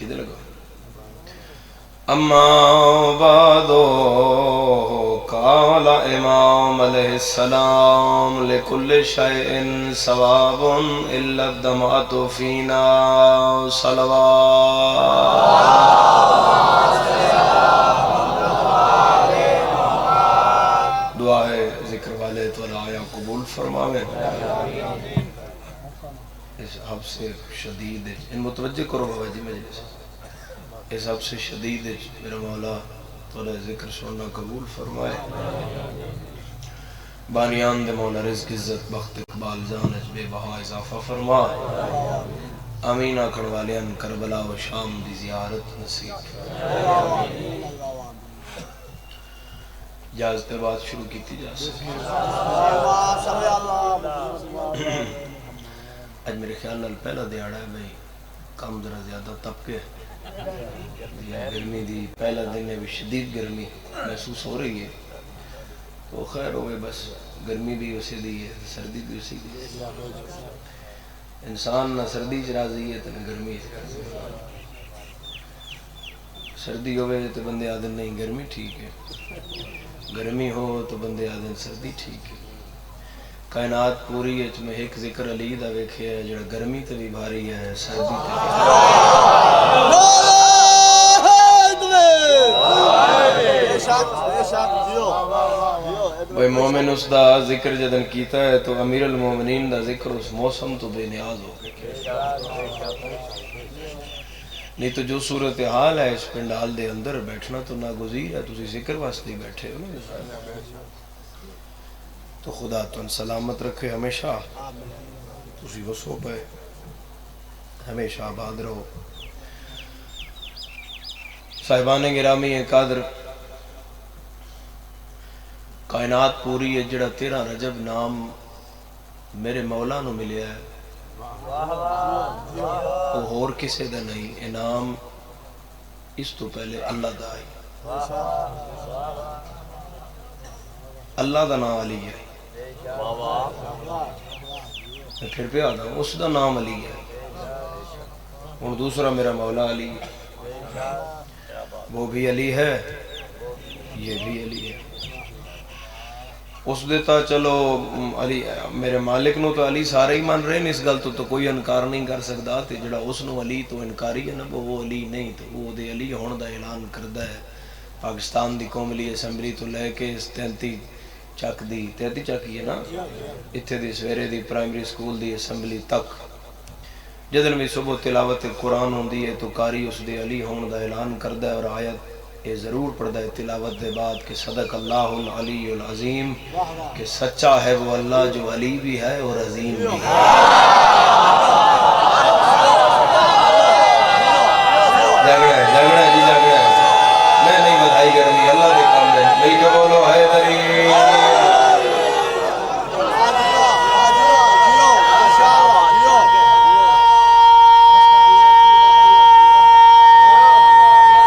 کدھر لگا اما بعد قال امام علیہ السلام لکل شیء ثواب الا الدمعۃ فینا صلوات دعائے ذکر والے تو آیا قبول فرماوے اس حب سے شدید ان متوجہ کرو بابا جی مجلس اس حب سے شدید میرا مولا تولا ذکر سننا قبول فرمائے بانیان دے مولا رزق عزت بخت اقبال جانج بے بہا اضافہ فرما آمین آکھن والیان کربلا و شام دی زیارت نصیب اجازت بات شروع کیتی جا سکے آج میرے خیال نال پہلا دیاڑا ہے بھئی کام ذرا زیادہ طبقے گرمی دی پہلا دن ہے بھی شدید گرمی محسوس ہو رہی ہے تو خیر ہوئے بس گرمی بھی اسی دی ہے سردی بھی اسی دی ہے انسان نہ سردی چ راضی ہے تو نہ گرمی چ راضی ہے سردی ہوئے تو بندے آدھن نہیں گرمی ٹھیک ہے گرمی ہو تو بندے آدھن سردی ٹھیک ہے کائنات پوری ہے میں ایک ذکر علی دا ویکھے ہے جڑا گرمی تے بھی بھاری ہے سردی تے بھائی مومن اس دا ذکر جدن کیتا ہے تو امیر المومنین دا ذکر اس موسم تو بے نیاز ہو گئے نہیں تو جو صورتحال ہے اس پنڈال دے اندر بیٹھنا تو ناگزیر ہے تسی ذکر واسطے بیٹھے ہو نا تو خدا تن سلامت رکھے ہمیشہ تسی وسو پہ ہمیشہ آباد رہو صاحبان گرامی قادر کائنات پوری ہے جڑا 13 رجب نام میرے مولا نو ملیا ہے وہ اور کسے دا نہیں انعام اس تو پہلے اللہ دا آئی اللہ دا نام علی ہے پھر پہ آدھا اس دا نام علی ہے اور دوسرا میرا مولا علی وہ بھی علی ہے یہ بھی علی ہے اس دیتا چلو علی میرے مالک نو تو علی سارے ہی مان رہے ہیں اس گل تو کوئی انکار نہیں کر سکتا تے جڑا اس نو علی تو انکاری ہے نا وہ علی نہیں تو وہ دے علی ہون دا اعلان کردہ ہے پاکستان دی قومی اسمبلی تو لے کے 33 چک ہی ہے نا اتھے دی سویرے the primary school the assembly تک جدن بھی صبح تلاوت قرآن ہوندی ہے تو کاری اس دے علی ہون دا اعلان کردہ ہے اور آیت یہ ضرور پڑھتا ہے تلاوت دے بعد کہ صدق اللہ العلی العظیم کہ سچا ہے وہ اللہ جو علی بھی ہے اور عظیم بھی ہے جگڑا ہے جی جگڑا ہے میں نہیں بدھائی گرمی اللہ دے کام ہے نہیں کہ بولو حیدری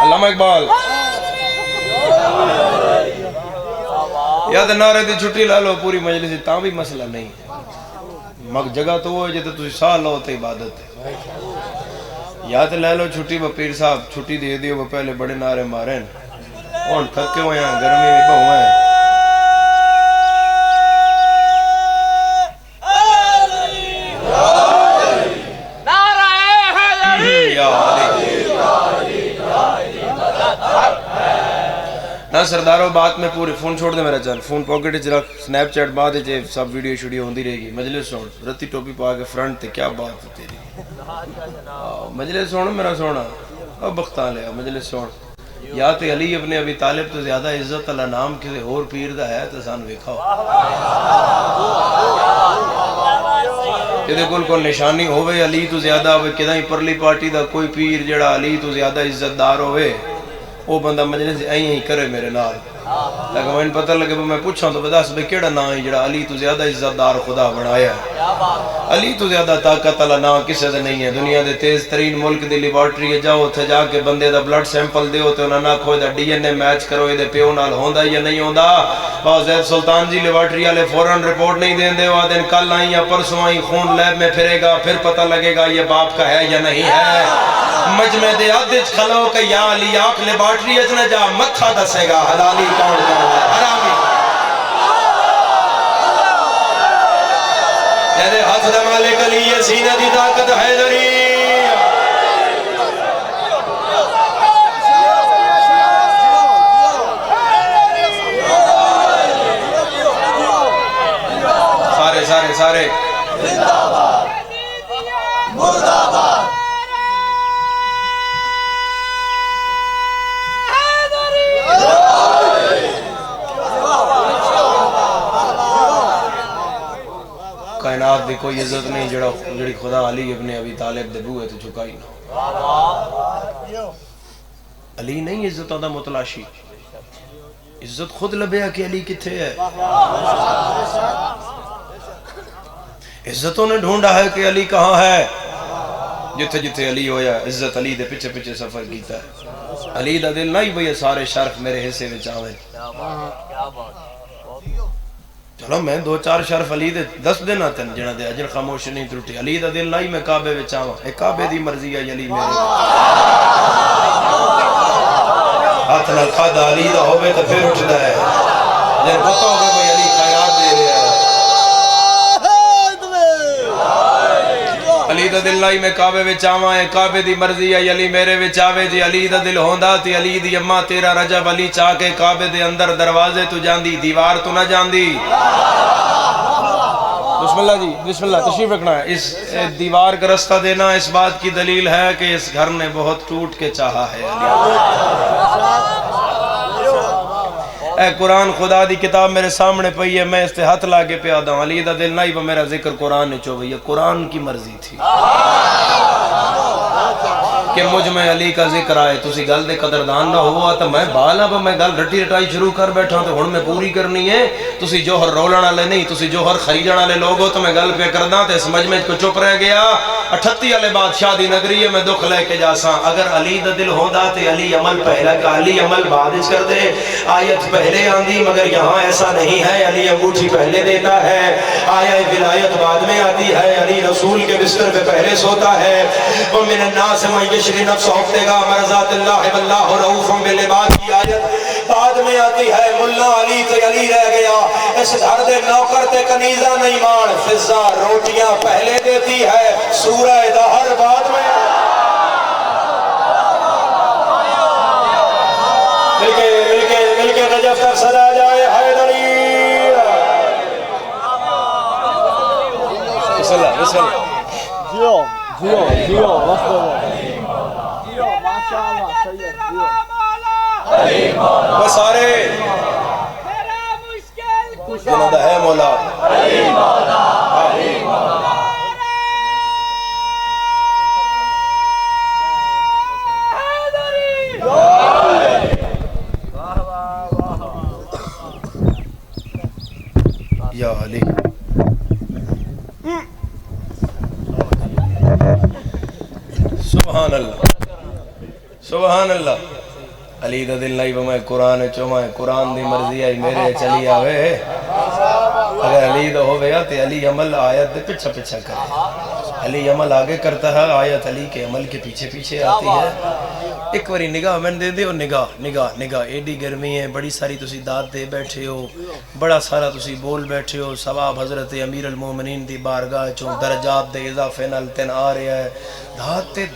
علامہ اقبال یاد نعرے دی چھٹی لے لو پوری مجلس تاں بھی مسئلہ نہیں مگ جگہ تو وہ ہے جتے تسی سال لو تے عبادت ہے یاد لے لو چھٹی با پیر صاحب چھٹی دے دیو با پہلے بڑے نعرے ماریں اور تھکے ہوئے ہیں گرمی میں بہوئے ہیں نا سرداروں بات میں پورے فون چھوڑ دے میرا چل فون پاکٹ اچھ رکھ سنیپ چیٹ بعد اچھے سب ویڈیو شوڈیو ہوندی رہے گی مجلس سون رتی ٹوپی پا کے فرنٹ تے کیا بات ہے تیری مجلس سون میرا سونا اب بختان لیا مجلس سون یا تے علی ابن ابی طالب تو زیادہ عزت اللہ نام کسے اور پیر دا ہے تو سان ویکھاؤ یہ کل نشانی ہوئے علی تو زیادہ ہوئے کدھا ہی پرلی پارٹی دا کوئی پیر جڑا علی تو زیادہ عزت دار ہوئے وہ بندہ مجلس ہی کرے میرے نال لیکن میں پتہ لگے میں پوچھا تو بداس بے کیڑا نا ہے جڑا علی تو زیادہ عزت دار خدا بنایا ہے علی تو زیادہ طاقت اللہ نا کسے دے نہیں ہے دنیا دے تیز ترین ملک دی لیبارٹری ہے جاؤ تھے جا کے بندے دا بلڈ سیمپل دیو تو انہاں نہ کھوئے دا ڈی این اے میچ کرو یہ دے پیو نال ہوندا یا نہیں ہوندا باو زید سلطان جی لیبارٹری والے فوراں رپورٹ نہیں دین دے وہ دن کل آئیں یا پرسوں آئیں خون لیب میں پھرے گا پھر پتہ لگے گا یہ باپ کا ہے یا نہیں ہے مجمع دے ادھ کھلو کہ یا علی آنکھ لیبارٹری اچ نہ جا متھا دسے گا حلالی کون کون ہے حرامی جدے ہاتھ دا مالک علی ہے سینہ دی طاقت حیدری سارے زندہ باد مرد آباد کائنات دی کوئی عزت نہیں جڑی خدا علی ابن ابی طالب دے بوئے تو چکائی نہ علی نہیں عزتوں دا متلاشی عزت خود لبیا کہ علی کتھے ہے عزتوں نے ڈھونڈا ہے کہ علی کہاں ہے جتھے جتھے علی ہویا عزت علی دے پچھے پچھے سفر کیتا ہے علی دا دل نہیں بھئی سارے شرف میرے حصے میں چاہویں چلو میں دو چار شرف علی دے 10 دن آتن جنہ دے اجر خاموش نہیں ترٹی علی دا دل نہیں میں کعبے میں چاہواں اے کعبے دی مرضی ہے علی میرے ہاتھ نہ کھادا علی دا ہوئے تو پھر اٹھدا ہے جن پتہ ہوگا کوئی علی خیرات دے رہے ہیں علی دا دل لائی میں کعبے وچ آواں ہے کعبے دی مرضی ہے علی میرے وچ آوے جی علی دا دل ہوندا تے علی دی اماں تیرا رجب علی چاہ کے کعبے دے اندر دروازے تو جاندی دیوار تو نہ جاندی بسم اللہ جی بسم اللہ تشریف رکھنا ہے اس دیوار کا رستہ دینا اس بات کی دلیل ہے کہ اس گھر نے بہت ٹوٹ کے چاہا ہے اے قرآن خدا دی کتاب میرے سامنے پئی ہے میں اس تے ہاتھ لاگے پہ آدھا ہوں علی دا دل نہیں وہ میرا ذکر قرآن نے چو بھئی قرآن کی مرضی تھی کہ مجھ میں علی کا ذکر آئے تسی گل دے قدردان نہ ہوا تو میں بالا با میں گل رٹی رٹائی شروع کر بیٹھا تو ہن میں پوری کرنی ہے تسی جوہر رولنا لے نہیں تسی جوہر خریجنا لے لوگو تو میں گل پہ کرداں تے اس مجمع کو چپ رہ گیا 38 والے بادشاہ دی نگری ہے میں دکھ لے کے جاساں اگر علی دا دل ہوندا تے علی عمل پہلا کہ علی عمل بعد کر دے آیت پہلے آندی مگر یہاں ایسا نہیں ہے علی انگوٹھی پہلے دیتا ہے آیت ولایت بعد میں آتی ہے علی رسول کے بستر پہ پہلے سوتا ہے ومن الناس من یشری نفسہ ابتغاء مرضات اللہ واللہ رؤوف بالعباد کی آیت بعد میں آتی ہے ملا علی تے علی رہ گیا اس گھر دے نوکر تے کنیزہ نہیں مان فضا روٹیاں پہلے دیتی ہے سورہ دہر بعد میں مل کے نجف تک سجا جائے حیدری بسم اللہ بسم اللہ جیو ماشاءاللہ سید وہ سارے جنہوں دا ہے مولا علی مولا علی مولا یا علی سبحان اللہ سبحان اللہ علی دا دل نہیں میں قرآن چومائے قرآن دی مرضی آئی میرے چلی آوے اگر علی دا ہو گیا تو علی عمل آیت دے پچھا پچھا کرے علی عمل آگے کرتا ہے آیت علی کے عمل کے پیچھے پیچھے آتی ہے ایک واری نگاہ میں دے دے ہو نگاہ ایڈی گرمی ہے بڑی ساری تسی داد دے بیٹھے ہو بڑا سارا تسی بول بیٹھے ہو ثواب حضرت امیر المومنین دی بارگاہ چوں درجات دے اضافے نال تین آ رہا ہے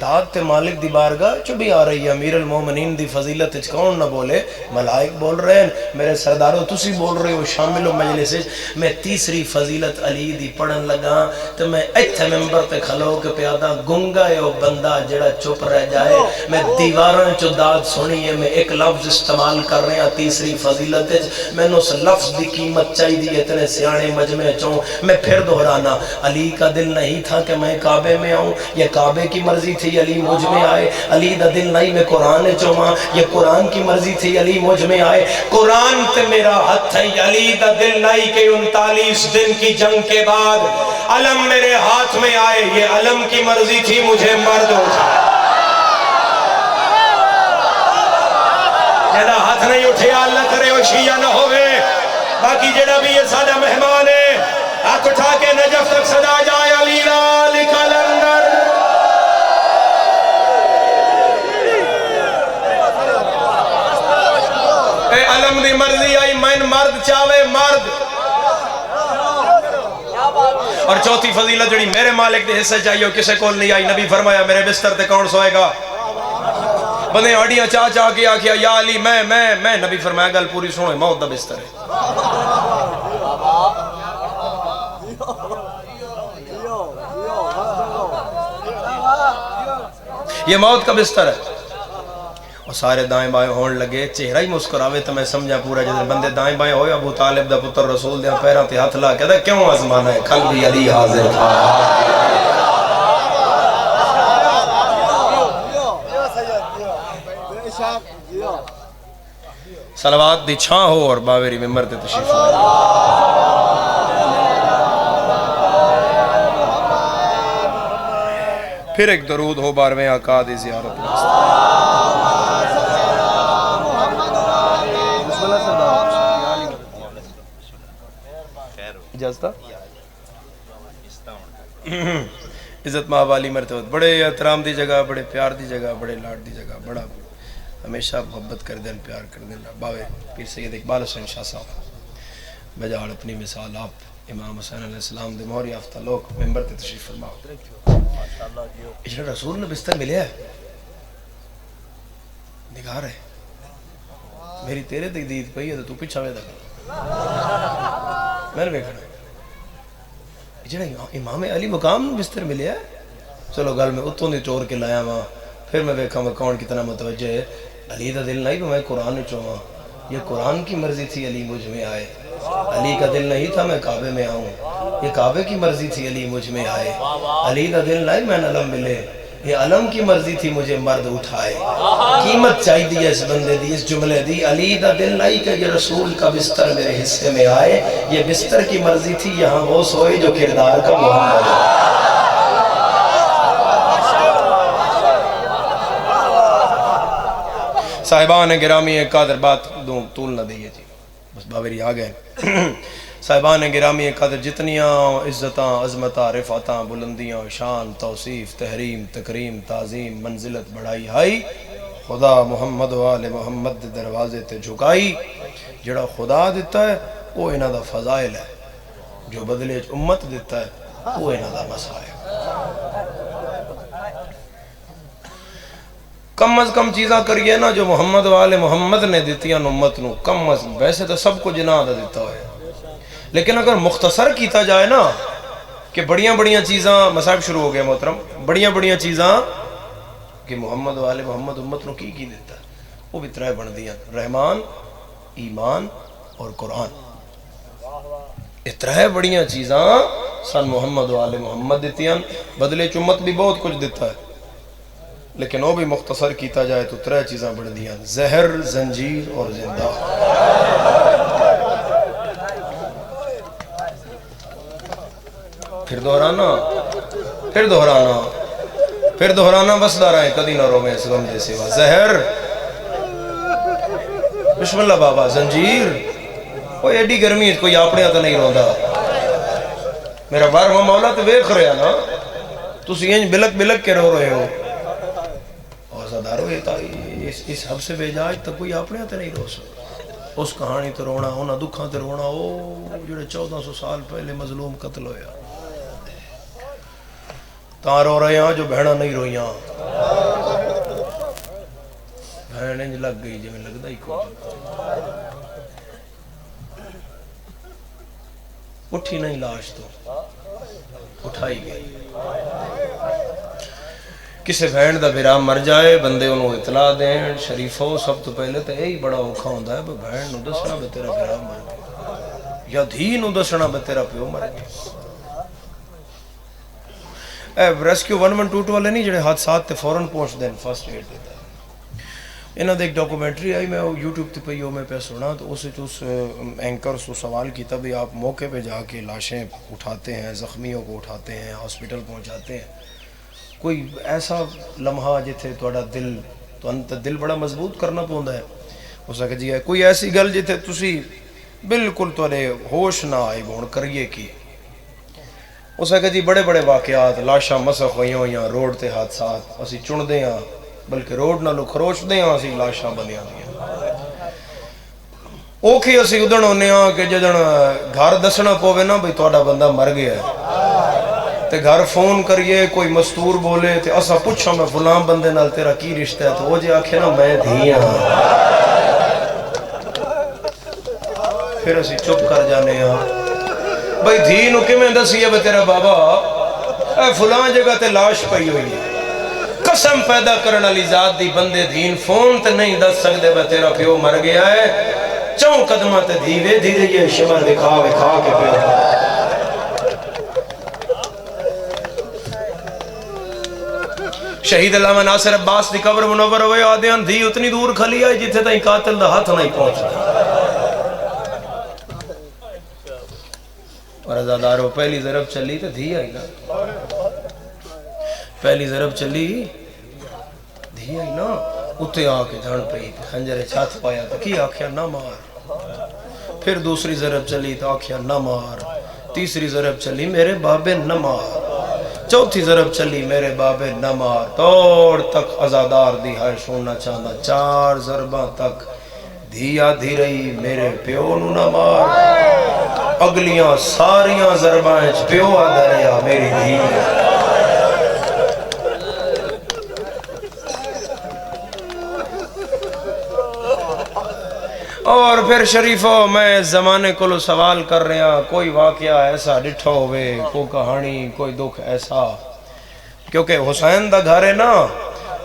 داد تے مالک دی بارگاہ چو بھی آ رہی ہے امیر المومنین دی فضیلت کون نہ بولے ملائک بول رہے ہیں میرے سرداروں تسی بول رہے ہو شامل ہو مجلس میں تیسری فضیلت علی دی پڑھن لگا تو میں ایتھے ممبر تے کھلو کے پیادہ گنگا ہے وہ بندہ جڑا چپ رہ جائے میں دیوارن چو داد سنی ہے میں ایک لفظ استعمال کر رہے ہیں تیسری فضیلت میں نے اس لفظ دی قیمت چاہی دی اتنے سیانے مجمع چوں میں پھر دہرانا علی کا دل نہیں تھا کہ میں کعبے میں آؤں یہ کعبے کی مرضی تھی علی مجھ میں آئے علی دا دل نہیں میں قرآن چوما یہ قرآن کی مرضی تھی علی مجھ میں آئے قرآن تے میرا ہاتھ ہے علی دا دل نہیں کہ 39 دن کی جنگ کے بعد علم میرے ہاتھ میں آئے یہ علم کی مرضی تھی مجھے مرد اٹھا جیدہ ہاتھ نہیں اٹھے اللہ کرے وہ شیعہ نہ ہوئے باقی جیدہ بھی یہ سادہ مہمان ہے ہاتھ اٹھا کے نجف تک صدا جائے علی لال کلندر دی مرضی آئی مین مرد چاہے مرد. اور چوتھی فضیلت جڑی میرے مالک دے حصے چاہیے کسے کول نہیں آئی. نبی فرمایا میرے بستر تے کون سوئے گا؟ بندے ہڈیاں چاہ کے آکھیا یا علی میں. نبی فرمایا گل پوری سنو موت دا بستر ہے. یہ موت کا بستر ہے. اور سارے دائیں بائیں ہون لگے, چہرہ ہی مسکراوے تو میں سمجھا پورا جدر بندے دائیں بائیں ہوئے. ابو طالب دا پتر رسول دیا پیران تے ہاتھ لا کہتا کیوں آزمانا ہے, کل بھی علی حاضر تھا. صلوات دی چھاں ہو اور باوری ممبر تے تشریف لائے. پھر ایک درود ہو بارویں آقا دی زیارت واسطے. اجازت عزت ماں والی مرتبہ بڑے احترام دی جگہ, بڑے پیار دی جگہ, بڑے لاڈ دی جگہ, بڑا ہمیشہ محبت کر دین, پیار کر دین. باوے پیر سید اقبال حسین شاہ صاحب بجاڑ اپنی مثال آپ امام حسین علیہ السلام دے مہر یافتہ لوگ ممبر تے تشریف فرماؤ. اجڑا رسول نے بستر ملیا ہے نگاہ رہے میری تیرے تک دید پئی ہے تو پیچھا ویدہ کر میں نے بیکھنا اجڑا امام علی مقام بستر ملیا ہے. چلو گل میں اتوں دی چور کے لایا ماں, پھر میں دیکھا میں کون کتنا متوجہ ہے. علی دا دل نہیں کہ میں قرآن چوہاں, یہ قرآن کی مرضی تھی علی مجھ میں آئے. علی کا دل نہیں تھا میں کعبے میں آؤں, یہ کعبے کی مرضی تھی علی مجھ میں آئے. علی دا دل نہیں میں علم ملے, یہ علم کی مرضی تھی مجھے مرد اٹھائے. قیمت چاہی دی اس بندے دی, اس جملے دی. علی دا دل نہیں کہ یہ رسول کا بستر میرے حصے میں آئے, یہ بستر کی مرضی تھی یہاں وہ سوئے جو کردار کا محمد ہے. صاحبان گرامی ایک قادر بات دوں طول نہ دیئے جی, بس باوری آگئے. صاحبان گرامی ایک قادر جتنیاں عزتاں, عظمتاں, رفعتاں, بلندیاں, شان, توصیف, تحریم, تکریم, تعظیم, منزلت بڑھائی ہائی خدا محمد و آل محمد دروازے تے جھکائی. جڑا خدا دیتا ہے وہ انہاں دا فضائل ہے, جو بدلے امت دیتا ہے وہ انہاں دا مسائل. کم از کم چیزاں کریے نا جو محمد والے محمد نے دیتیاں امت نو, کم از ویسے تو سب کو جناح دا دیتا ہے, لیکن اگر مختصر کیتا جائے نا کہ بڑیاں بڑیاں چیزاں, مصائب شروع ہو گیا محترم, بڑیاں بڑیاں چیزاں کہ محمد والے محمد امت نو کی دیتا ہے, وہ بھی ترائے بن دیاں, رحمان, ایمان اور قرآن. اترائے بڑیاں چیزاں سن محمد والے محمد دیتیاں, بدلے چمت بھی بہت کچھ دیتا ہے, لیکن وہ بھی مختصر کیتا جائے تو ترے چیزاں بڑھ دیاں, زہر, زنجیر اور زندہ. پھر دہرانا بسدا رہے کدی نہ رو میں اس غم دے سوا. زہر, بسم اللہ بابا, زنجیر, کوئی ایڈی گرمی ہے کوئی اپنے تو نہیں روندا. میرا بارہواں مولا تو ویکھ رہا نا, تسی انج بلک بلک کے رو رہے ہو. اس حب سے بے جاج تک کوئی اپنے ہاتھ نہیں رو سکتا. اس کہانی تے رونا, انہاں دکھاں تے رونا, او جڑے 1400 سال پہلے مظلوم قتل ہویا تاں رو رہے ہیں جو بہناں نہیں رویاں. بہن انج لگ گئی جو میں لگدا ہی کوئی اٹھی نہیں, لاش تو اٹھائی گئی. کسے بہن دا بھرا مر جائے بندے انہوں اطلاع دیں شریفوں, سب تو پہلے تو یہی بڑا اوکھا ہوندہ ہے بہن نو دسنا بے تیرا بھرا مر گیا, یا دھی نو دسنا بے تیرا پیو مر گیا. ریسکیو 112 والے نہیں جڑے حادثات تے فوراں پہنچ دیں, فرسٹ ایڈ دیتا ہے. انہاں دے ایک ڈاکومنٹری آئی, میں یوٹیوب تے پہ میں پہ سنا, تو اس اینکر سے سوال کیتا بھی آپ موقع پہ جا کے لاشیں اٹھاتے ہیں, زخمیوں کو اٹھاتے ہیں, ہاسپٹل پہنچاتے ہیں, کوئی ایسا لمحہ جتھے توڑا دل بڑا مضبوط کرنا پوندا ہے. ہو سکے جی کوئی ایسی گل جتھے تسی بالکل توڑے ہوش نہ آئی بہن کریے کی. ہو سکے جی بڑے بڑے واقعات, لاشاں مسخ ہوئیاں, روڈ تے حادثات, اسی چن دے ہاں بلکہ روڈ نہ لو خروچ دے ہاں, اسی لاشاں بنیاں دیا. اوکھی اسی ادھن ہونے ہاں کہ جدن گھر دسنا پوے نا بھئی تھوڑا بندہ مر گیا ہے تے گھر فون کریے کوئی مستور بولے تے اسا پوچھا میں فلان بندے نال تیرا کی رشتہ ہے تو وہ جے آکھے نا میں دھی ہاں پھر اسی چپ کر جانے ہاں بھئی دھی نو کی میں دسی ہے بھئی تیرا بابا اے فلان جگہ تے لاش پئی ہوئی ہے قسم پیدا کرن علی ذات دی بندے دین فون تے نہیں دس سکدے بھئی تیرا پیو مر گیا ہے چون قدمہ تے دھیوے دھیرے یہ شمر دکھا کے پیو شہید علامہ ناصر عباس دی قبر منور ہوئے آدھیان دھی اتنی دور کھلی آئی جتھے تائیں قاتل دا ہاتھ نہیں پہنچتا اور ازادارو پہلی ضرب چلی تو دھی آئی نا پہلی ضرب چلی دھی آئی نا اتے آکے دھن پئی خنجر چھات پایا تو کی آکھیا نہ مار پھر دوسری ضرب چلی تو آکھیا نہ مار تیسری ضرب چلی میرے بابے نہ مار چوتھی ضرب چلی میرے بابے نہ مار توڑ تک ازادار دی ہے سننا چاہنا 4 ضرباں تک دھیا دھی رہی میرے پیو نو نہ مار اگلیاں ساریاں ضرباں پیو آدھا رہا میری دھی اور پھر شریفو میں زمانے کو سوال کر رہے ہیں کوئی واقعہ ایسا ڈٹھا ہوئے کوئی کہانی کوئی دکھ ایسا کیونکہ حسین دا گھر ہے نا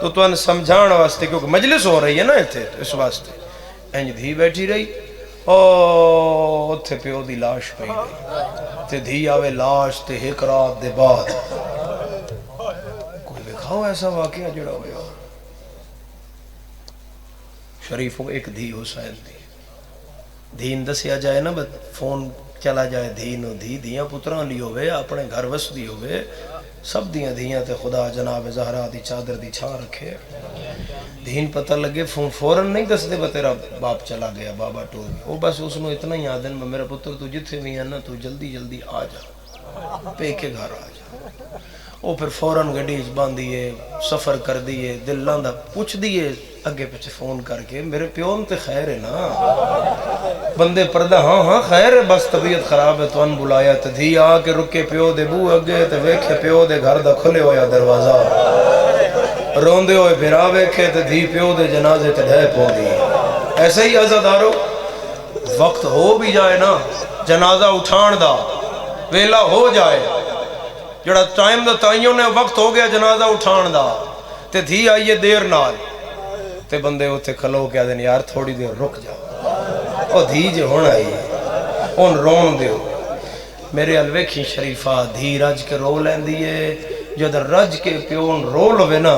تو ان سمجھان واسطے کیونکہ مجلس ہو رہی ہے نا اس واسطے انج دھی بیٹھی رہی او تھے پیو دی لاش پئی رہی تے دھی آوے لاش تے ایک رات دے بعد کوئی بکھاؤ ایسا واقعہ جڑا ہوئے شریفوں ایک دھی حسین دی دین دسیا جائے نا فون چلا جائے دین دھی دیاں پتران لی ہوئے اپنے گھر وس دی ہوئے سب دیاں دیاں تے خدا جناب زہرا دی چادر دی چھا رکھے دین پتہ لگے فوراں نہیں دس دے با تیرا باپ چلا گیا بابا ٹور وہ بس اس نے اتنا ہی آدن میں میرا پتر تو جتھے بھی ہے نا تو جلدی جلدی آ جا پے کے گھر آ جا وہ پھر فوراں گڈی باندھ دیئے سفر کر دیئے دل لاندہ پوچھ دیئے اگے پیچھے فون کر کے میرے پیون تے خیر ہے نا بندے پردہ ہاں خیر ہے بس طبیعت خراب ہے تو ان بلایا تے دھی آ کے رکے پیو دے بو اگے تے ویکھے پیو دے گھر دا کھلے ہویا دروازہ روندے ہوئے بھرا ویکھے تے دھی پیو دے جنازے تے ڈھے پو دی ایسے ہی عزادارو وقت ہو بھی جائے نا جنازہ اٹھان دا ویلا ہو جائے جڑا ٹائم دا تائیوں نے وقت ہو گیا جنازہ اٹھان دا تے دھی آئیے دیر نال تے بندے ہوتے کھلو کیا دیں یار تھوڑی دیر رک جا او دھی جو ہونا ہی ان رون دیو میرے الویکھی شریفہ دھی رج کے رو لین دیئے جدر رج کے پیون رو لوے نا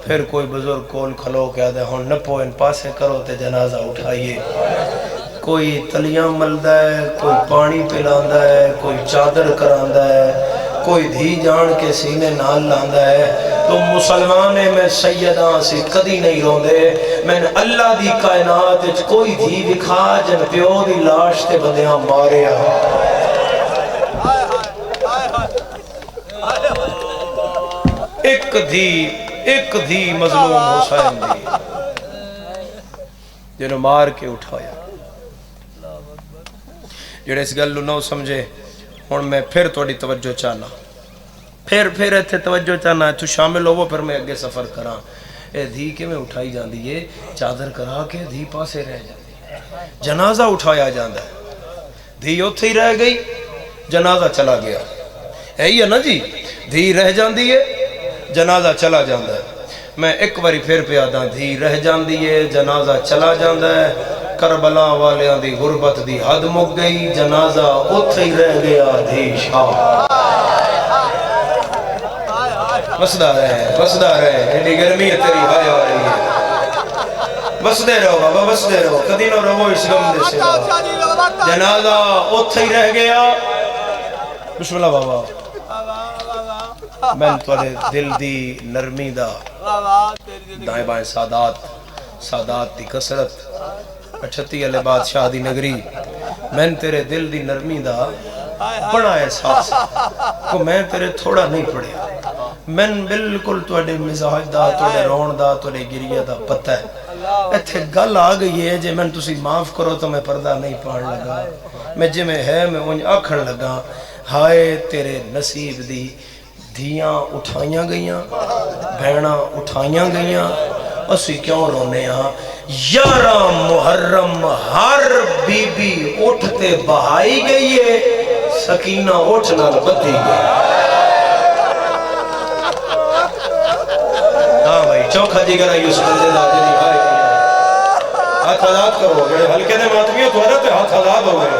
پھر کوئی بزرگ کول کھلو کیا دیں ہون نپو ان پاسے کرو تے جنازہ اٹھائیے کوئی تلیاں ملدہ ہے کوئی پانی پلاندہ ہے کوئی چادر کراندہ ہے کوئی دھی جان کے سینے نال لاندہ ہے تو مسلمانے میں سیداں سے کدی نہیں روندے میں نے اللہ دی کائنات کوئی دھی دکھا جن پیو دی لاش تے بندیاں مارے ایک دھی مظلوم حسین دی جنہوں مار کے اٹھایا جڑے اس گلو نہ سمجھے ہون میں پھر توڑی توجہ چاہنا پھر ایتھے توجہ چاہنا تو شامل ہوو پھر میں اگے سفر کراں اے دھی کے میں اٹھائی جاندی ہے چادر کرا کے دھی پاسے رہ جاندی جنازہ اٹھایا جاندہ ہے دھی اتھے ہی رہ گئی جنازہ چلا گیا یہی ہے نا جی دھی رہ جاندی ہے جنازہ چلا جاندہ ہے میں ایک باری پھر پیاداں دھی رہ جاندی ہے جنازہ چلا جاندہ ہے کربلا والیاں دی غربت دی حد مک گئی جنازہ اتھے ہی رہ گیا دھی شاہ بسدہ رہے ایڈی گرمی ہے تیری ہائے آ رہی ہے بسدے رہو بابا بسدے رہو کدی نہ رہو اس غم دے سے جنازہ اتھے ہی رہ گیا بسم اللہ بابا میں توڑے دل دی نرمی دا دائیں بائیں سادات دی کسرت 38 علی بادشاہ دی نگری میں تیرے دل دی نرمی دا بڑا احساس کو میں تیرے تھوڑا نہیں پڑھیا میں بالکل تواڈے مزاج دا تواڈے رون دا تواڈے گریہ دا پتہ ہے ایتھے گل آ گئی ہے جے میں تسی معاف کرو تو میں پردہ نہیں پاڑ لگا میں جے میں ہے میں انج آکھن لگا ہائے تیرے نصیب دی دھیاں اٹھائیاں گئیاں بہناں اٹھائیاں گئیاں اسی کیوں رونے ہاں 11 محرم ہر بی بی اٹھتے بہائی گئی ہے سکینہ اٹھ نال بدھی گئی ہاں بھائی چوکھا جی کرا یوس بندے دا جنی بھائی ہاتھ آزاد کرو گئے ہلکے دے ماتمیوں تو تے ہاتھ آزاد ہو گئے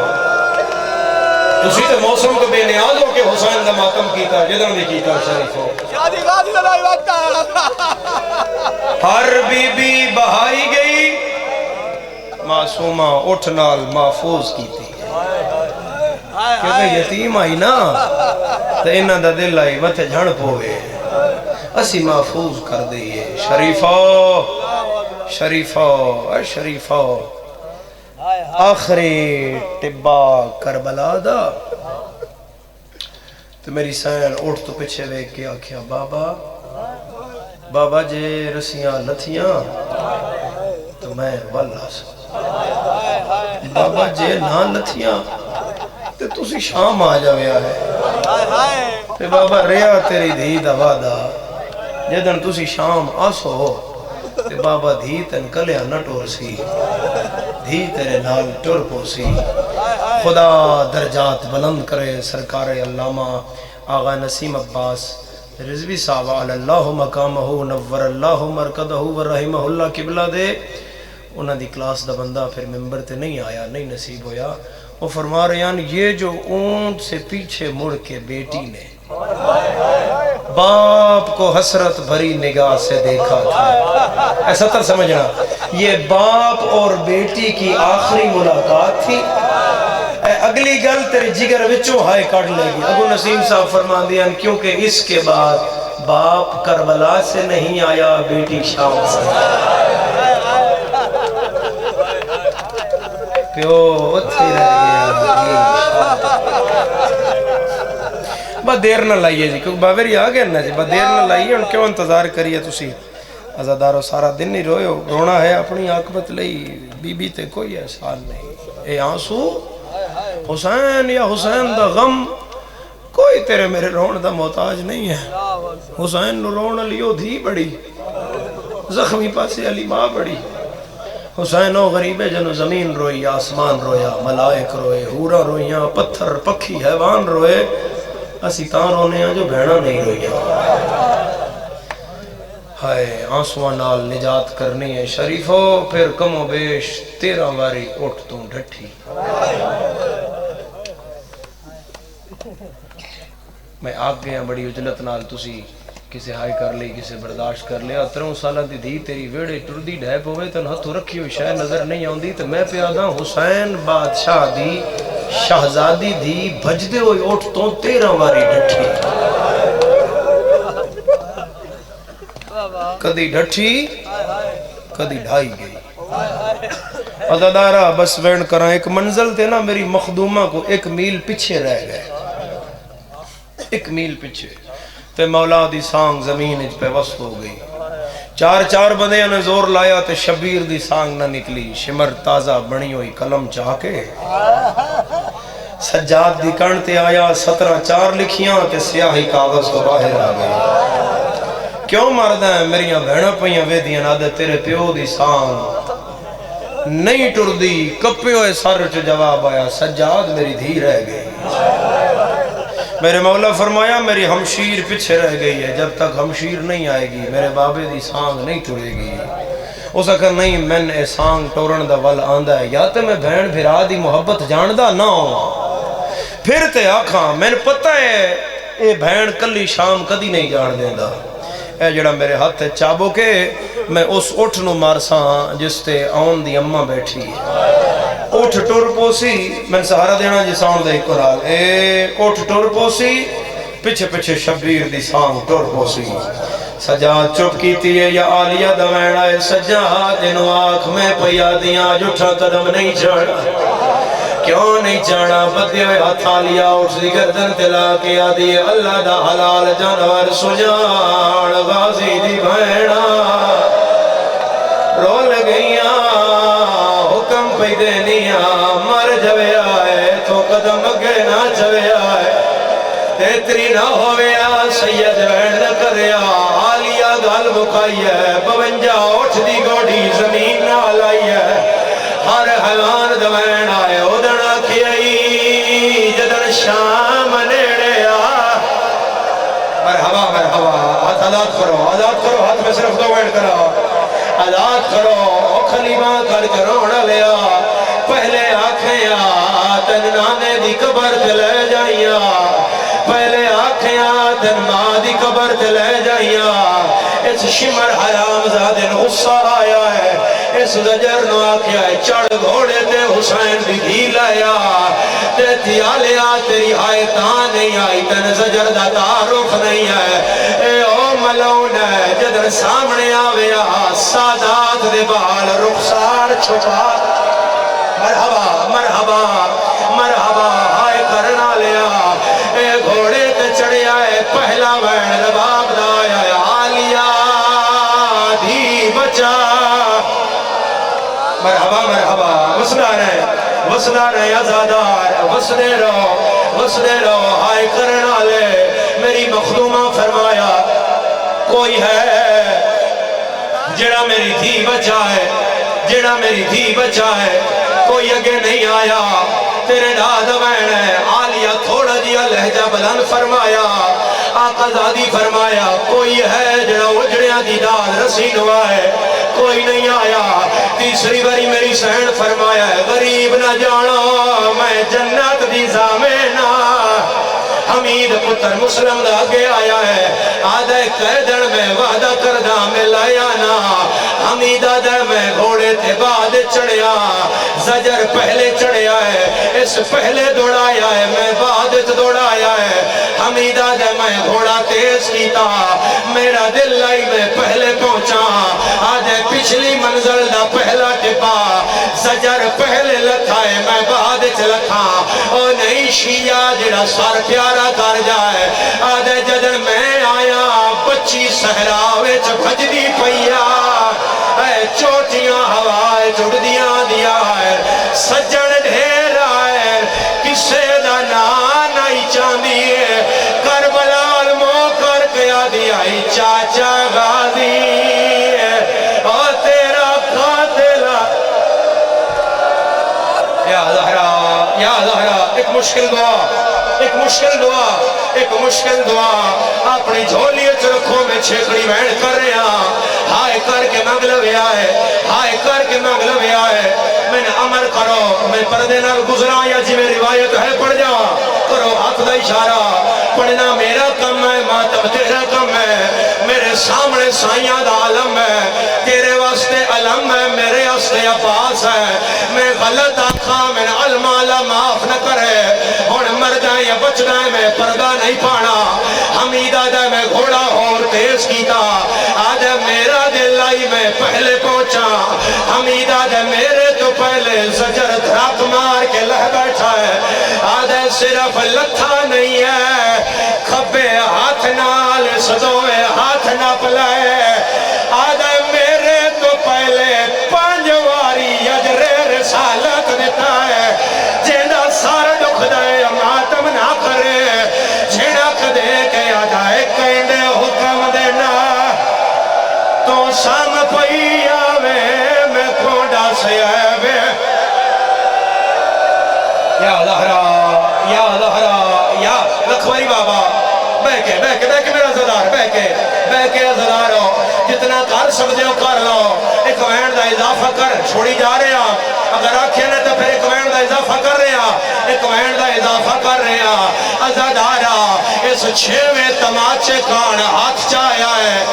تسی تے موسم کو بے نیاز ہو کہ حسین دا ماتم کیتا جدن بھی کیتا شریف ہو شادی غازی لڑائی وقت ہر بی بی بہائی گئی معصومہ اٹھ نال محفوظ کیتی کیونکہ یتیم آئی نا تو انہاں دا دل آئی متے جھڑ پوے اسی محفوظ کر دئیے شریفہ آخری ٹبا کربلا دا تو میری سین اٹھ تو پچھے ویک کے آکھیا بابا جے رسیاں لتھیاں تو میں واللہ سا بابا جے نہ لتھیاں تو تسی شام آ جاویا ہے تے بابا ریا تیری دھی دا وعدہ جدن تسی شام آسو تے بابا دھی تن کلیا نہ ٹور سی دھی تیرے نال ٹور پو سی خدا درجات بلند کرے سرکار علامہ آغا نسیم عباس رضوی صاحب علی اللہ مقامہ نور اللہ مرکدہ ورحمہ اللہ قبلہ دے انہاں دی کلاس دا بندہ پھر ممبر تے نہیں آیا نہیں نصیب ہویا وہ فرما رہے ہیں یہ جو اونٹ سے پیچھے مڑ کے بیٹی نے باپ کو حسرت بھری نگاہ سے دیکھا تھا ایسا تر سمجھنا یہ باپ اور بیٹی کی آخری ملاقات تھی اگلی گل تیرے جگر وچوں ہائے کٹ لے گی ابو نسیم صاحب فرما دیا کیونکہ اس کے بعد باپ کربلا سے نہیں آیا بیٹی شام سے پیو اتھی رہ گیا بہت دیر نہ لائیے جی کیونکہ باوری آگئے نا جی بہت دیر نہ لائیے ان کیوں انتظار کریے تسی عزادارو سارا دن نہیں روئے ہو رونا ہے اپنی عاقبت لئی بی بی تے کوئی احسان نہیں اے آنسو حسین یا حسین دا غم کوئی تیرے میرے رون دا محتاج نہیں ہے حسین نو رون لیو دھی بڑی زخمی پاسے علی ماں بڑی حسین و غریبے جنو زمین روئی آسمان رویا ملائک روئے ہورا روئیاں پتھر پکھی حیوان روئے اسی تاں رونے ہیں جو بھیڑا نہیں روئیاں ہائے آنسوان نال نجات کرنی ہے شریفو پھر کم و بیش 13 واری اٹھ تو ڈھٹھی میں آگ گیا بڑی اجلت نال تسی کسے ہائی کر لی کسے برداشت کر لیا 3 سالہ دی دھی تیری ویڑے ٹردی ڈھیپ ہوئے تن ہتھو رکھی ہوئی شاید نظر نہیں آن دی تو میں پیادا حسین بادشاہ دی شہزادی دی بھجدے ہوئی اٹھ تو 13 واری ڈھٹھی کدی ڈھٹھی کدی ڈھائی گئی عزادارہ بس وین کرائیں ایک منزل تھے نا میری مخدومہ کو 1 میل پیچھے رہ گئے 1 میل پیچھے تے مولا دی سانگ زمین اچ پہ وسط ہو گئی 4 بندے نے زور لایا تے شبیر دی سانگ نہ نکلی شمر تازہ بنی ہوئی قلم چاہ کے سجاد دی کن تے آیا 17 لکھیاں تے سیاہی کاغذ کو باہر آ گئی کیوں مردہ ہے میریاں بھیڑا پہیاں ویدیاں نادے تیرے پیو دی سانگ نہیں ٹر دی کپے ہوئے سر چ جواب آیا سجاد میری دھی رہ گئی میرے مولا فرمایا میری ہمشیر پیچھے رہ گئی ہے جب تک ہمشیر نہیں آئے گی میرے بابے دی سانگ نہیں ٹرے گی اس اکر نہیں من اے سانگ ٹورن دا ول آندہ ہے یا تے میں بہن بھرا دی محبت جاندہ نہ ہوں پھر تے آکھاں میں نے پتہ ہے اے بہن کلی شام کدی نہیں جان دیندہ اے جڑا میرے ہاتھ ہے چابو کے میں اس اٹھ نو مارساں جس تے آن دی اممہ بیٹھی اٹھ ٹور پوسی میں سہارا دینا جی ساؤنڈ دے قرآن اے اٹھ ٹور پوسی پچھے پچھے شبیر دی سانگ ٹور پوسی سجاد چپ کیتی ہے یا آلیہ دوین آئے سجاد جنو آنکھ میں پیا دیاں جٹھا قدم نہیں چڑھا کیوں نہیں جانا بدے ہوئے ہاتھاں لیا اس دی گردن تلا کے آدھی اللہ دا حلال جانور سجان غازی دی بہنا رول گئیاں حکم پہ دینیاں مر جوے آئے تو قدم اگے نہ جوے آئے تیتری نہ ہویا سید وین نہ کریا آلیا گال مکائی ہے 52 اٹھ دی گوڑی زمین نہ لائی ہے ہر حیوان دوین آئے ادھنا کھیئی جدن شام نیڑے آ مرحبا مرحبا ہاتھ آزاد کرو ہاتھ میں صرف دوین کرو آزاد کرو خلیمہ کر کرونا لیا پہلے آنکھیں تن نانے دی قبر لے جائیا پہلے آنکھیں تن ماں دی قبر لے جائیا اس شمر حرام زادن غصہ آیا ہے اس زجر نو آکھیا ہے چڑھ گھوڑے تے حسین بھی دھی لایا تے تیالیا تیری آیتاں نہیں آئی تن زجر دا تعارف نہیں ہے اے او ملون ہے جدر سامنے آویا سادات دے بال رخسار چھپا مرحبا مرحبا مرحبا ہائے کرنا لیا اے گھوڑے تے چڑھیا ہے پہلا وین رباب دایا ہے آلیا دھی بچا مرحبا مرحبا وصلہ رہے ازادار وصلے رہو ہائے کرنا لے میری مخدومہ فرمایا کوئی ہے جڑا میری دھی بچا ہے کوئی اگے نہیں آیا تیرے داد وین ہے آلیا تھوڑا دیا لہجہ بلند فرمایا آقا زادی فرمایا کوئی ہے جڑا اجڑیاں دی داد رسین ہوا ہے کوئی نہیں آیا تیسری باری میری سین فرمایا ہے غریب نہ جانا میں جنت دی زامنہ حمید پتر مسلم دا آگے آیا ہے آدھے قیدن میں وعدہ کردہ میں لایا نا حمیدہ دے میں گھوڑے تے بعد چڑھیا زجر پہلے چڑھیا ہے اس پہلے دوڑایا ہے میں بعد دوڑایا ہے حمیدہ دے میں گھوڑا تیز کیتا میرا دل لائی میں پہلے پہنچا آدھے پچھلی منزل دا پہلا ٹپا زجر پہلے لکھا ہے میں بعد لکھا او نہیں شیعہ جڑا سار پیارا کر جائے آدھے جدن میں آیا بچی سہراوے بھج دی پیا اے چوٹیاں ہوائے جڑ دیا ہے سجن ڈھیر آئے کسے دا نان آئی چاندی ہے کربلال مو کر کیا دیا ہی چاچا غازی ہے اور تیرا قاتلہ یا زہرا ایک مشکل دعا اپنی جھولی رکھو میں چھکڑی بین کر رہے ہیں ہائے کر کے مانگ لویا ہے میں نے عمل کرو میں پردے نال گزرا یا جی میں روایت ہے پڑھ جا کرو ہاتھ دا اشارہ پڑھنا میرا کم ہے ماتم تیرا کم ہے میرے سامنے سائیاں دا عالم ہے تیرے واسطے علم ہے میرے واسطے عباس ہے میں غلط آکھا میں علم آلہ معاف نہ کرے اور مردہ یا بچنا ہے میں پردہ نہیں پانا حمیدہ دے میں گھوڑا اور تیز کیتا آدھے میرا دل آئی میں پہلے پہنچا حمیدہ دے میرے تو پہلے زجر دھراک مار کے لہ بیٹھا ہے آدھے صرف لتھا نہیں ہے کھبے ہاتھ نال صدوے ہاتھ نہ پلائے آدھے میرے تو پہلے پانجواری اجرے رسالت دیتا ہے جینا سارا دکھ دے ماتم نہ کرے جینا کدے کے آدھائے کہنے حکم دینا تو سام پئی آوے میں کھوڑا سے آوے یا لہرا یا لکھوری بابا بے کے میرا زدار بے کے زدار ہو جتنا کر سکتے ہو کر لو ایک وین دا اضافہ کر چھوڑی جا رہے ہیں اگر آکھیں نے تو پھر ایک وین دا اضافہ کر رہے ہیں ایک وین دا اضافہ کر رہے ہیں ازادارہ اس چھویں تماچے کان ہاتھ چاہیا ہے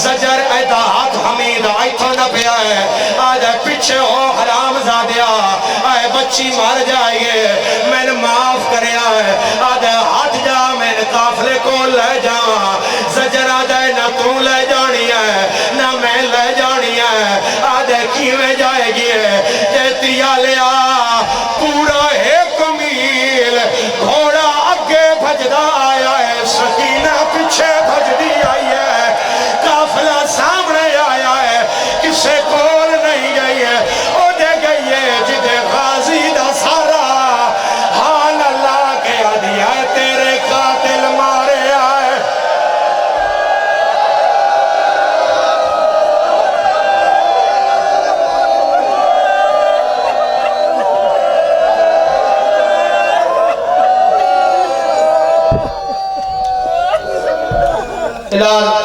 زجر ایدہ ہاتھ حمید آئیتھا نہ پیا ہے آدھے پیچھے ہو حرام زادیا آئے بچی مار جائیے میں نے معاف کریا ہے آدھے ہاتھ جا میں نے قافلے کو لے جا زجر آدھے نہ تو لے جانی ہے نہ میں لے جانی ہے آدھے کیویں جائے گی ہے کہتی آلیا پورا ایک دے کول نہیں گئیے او دے گئیے جدے غازی دا سارا حال اللہ کے آدیا تیرے قاتل مارے آئے اعلان